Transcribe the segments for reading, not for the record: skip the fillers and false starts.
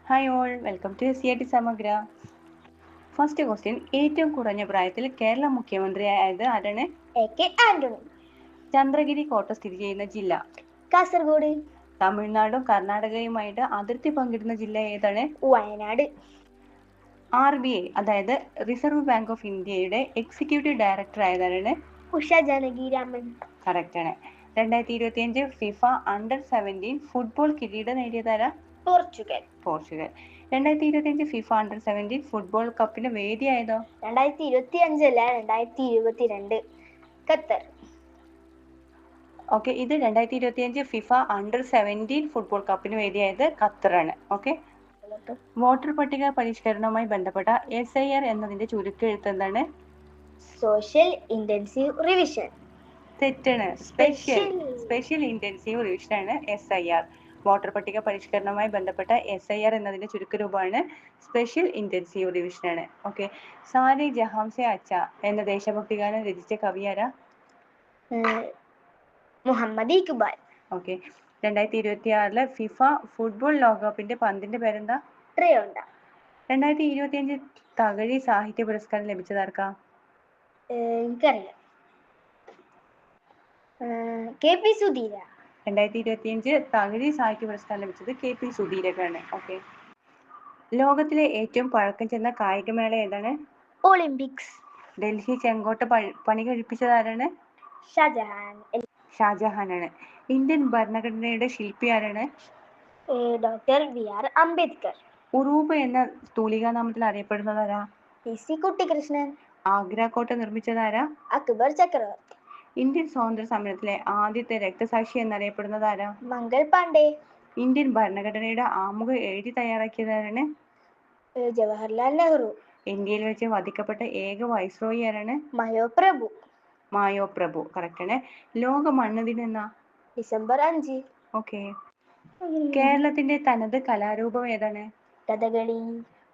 Hi all, welcome to CIT Samagra. First question, ഏറ്റവും കുറഞ്ഞ പ്രായത്തിൽ കേരള മുഖ്യമന്ത്രിയായത് ആരാണ്? AK ആന്റണി. ചന്ദ്രഗിരി കോട്ട സ്ഥിതി ചെയ്യുന്ന ജില്ല? കാസർഗോഡ്. തമിഴ്നാടും കർണാടകയുമായിട്ട് അതിർത്തി പങ്കിടുന്ന ജില്ല ഏതാണ്? വയനാട്. RBI അതായത് റിസർവ് ബാങ്ക് ഓഫ് ഇന്ത്യയുടെ എക്സിക്യൂട്ടീവ് ഡയറക്ടർ ആയതാണ്? ഉഷ ജാനകിരാമൻ. കറക്റ്റ് ആണ്. 2025 ഫിഫ അണ്ടർ-17 ഫുട്ബോൾ കിരീടം നേടിയതാരാ? പോർച്ചുഗൽ. 2025 ഫിഫ അണ്ടർ-17 ഫുട്ബോൾ കപ്പിന് വേദിയായതോ? 2025 അല്ല, 2022 ഖത്തർ. ഓക്കെ, ഇത് 2025 ഫിഫ അണ്ടർ-17 ഫുട്ബോൾ കപ്പിന് വേദിയായത് ഖത്തറാണ്. ഓക്കെ, വോട്ടർ പട്ടിക പരിഷ്കരണവുമായി ബന്ധപ്പെട്ട SIR എന്നതിന്റെ ചുരുക്കെഴുത്ത് എന്താണ്? Social intensive revision. തെറ്റാണ്. സ്പെഷ്യൽ ഇന്റൻസീവ് റിവിഷൻ ആണ് SIR. വോട്ടർ പട്ടിക പരിഷ്കരണവുമായി ബന്ധപ്പെട്ട SIR എന്നതിന്റെ ചുരുക്കരൂപമാണ് സ്പെഷ്യൽ ഇന്റൻസീവ് റിവിഷൻ ആണ്. ഓക്കെ, സാരെ ജഹാം സെ അച്ച എന്ന ദേശഭക്തി ഗാനം രചിച്ച കവിയാരാ? Muhammad Iqbal. Okay, 2026 FIFA football ലോകകപ്പിന്റെ പന്തിന്റെ പേരെന്താ? ട്രയോണ്ട. 2025 തകഴി സാഹിത്യ പുരസ്കാരം ലഭിച്ചതാർക്കാ? എനിക്കറിയാം, KP സുധീര. 2025 തകഴി സാഹിത്യ പുരസ്കാരം ലഭിച്ചത് KP സുധീരക്കാണ്. ഓക്കെ, ലോകത്തിലെ ഏറ്റവും പഴക്കം ചെന്ന കായികമേള ഏതാണ്? ഒളിമ്പിക്സ്. ഡൽഹി ചെങ്കോട്ട പണി കഴിപ്പിച്ചതാരാണ്? ഷാജഹാനാണ്. ഇന്ത്യൻ ഭരണഘടനയുടെ ശില്പി ആരാണ്? Doctor BR Ambedkar. ഉറൂബ് എന്ന തൂലികാനാമത്തിൽ അറിയപ്പെടുന്നതാരാ? PC കുട്ടിക്കൃഷ്ണൻ. ആഗ്ര കോട്ട നിർമ്മിച്ചതാരാ? അക്ബർ ചക്രവർത്തി. ഇന്ത്യൻ സ്വാതന്ത്ര്യ സമരത്തിലെ ആദ്യത്തെ രക്തസാക്ഷി എന്നറിയപ്പെടുന്നതാരാ? മംഗൾ പാണ്ഡെ. ഇന്ത്യൻ ഭരണഘടനയുടെ ആമുഖം എഴുതി തയ്യാറാക്കിയതാരാണ്? ജവഹർലാൽ നെഹ്റു. ഇന്ത്യയിൽ വെച്ച് വധിക്കപ്പെട്ട ഏക വൈസ്രോയി ആരാണ്? മായോ പ്രഭു. കറക്റ്റ് ആണ്. ലോക മണ്ണ് ദിനം എന്നാ? ഡിസംബർ 5. ഓക്കെ, കേരളത്തിന്റെ തനത് കലാരൂപം ഏതാണ്? കഥകളി.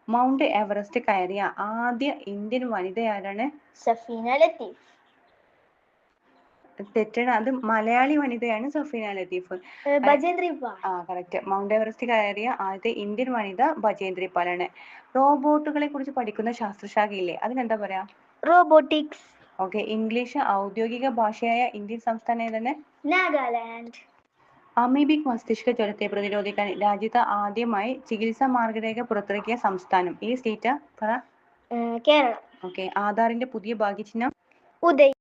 മൗണ്ട് എവറസ്റ്റ് കയറിയ ആദ്യ ഇന്ത്യൻ വനിത ആരാണ്? സഫീന ലത്തീഫ്. തെറ്റാണ്, അത് മലയാളി വനിതയാണ് സഫീന ലത്തീഫ്. ബജേന്ദ്രി പാൽ. കറക്റ്റ്. മൗണ്ട് എവറസ്റ്റ് കയറിയ ആദ്യത്തെ ഇന്ത്യൻ വനിത ബജേന്ദ്രി പാലാണ്. റോബോട്ടുകളെ കുറിച്ച് പഠിക്കുന്ന ശാസ്ത്രശാഖയില്ലേ, അതിനെന്താ പറയാ? റോബോട്ടിക്സ്. ഓക്കെ, ഇംഗ്ലീഷ് ഔദ്യോഗിക ഭാഷയായ ഇന്ത്യൻ സംസ്ഥാനം ഏതാണ്? നാഗാലാൻഡ്. അമീബിക് മസ്തിഷ്ക ജ്വരത്തെ പ്രതിരോധിക്കാൻ രാജ്യത്ത് ആദ്യമായി ചികിത്സാ മാർഗരേഖ പുറത്തിറക്കിയ സംസ്ഥാനം ഈ സ്റ്റേറ്റാ പറ? കേരളം. ഓക്കെ, ആധാറിന്റെ പുതിയ ഭാഗ്യചിഹ്നം? ഉദയ്.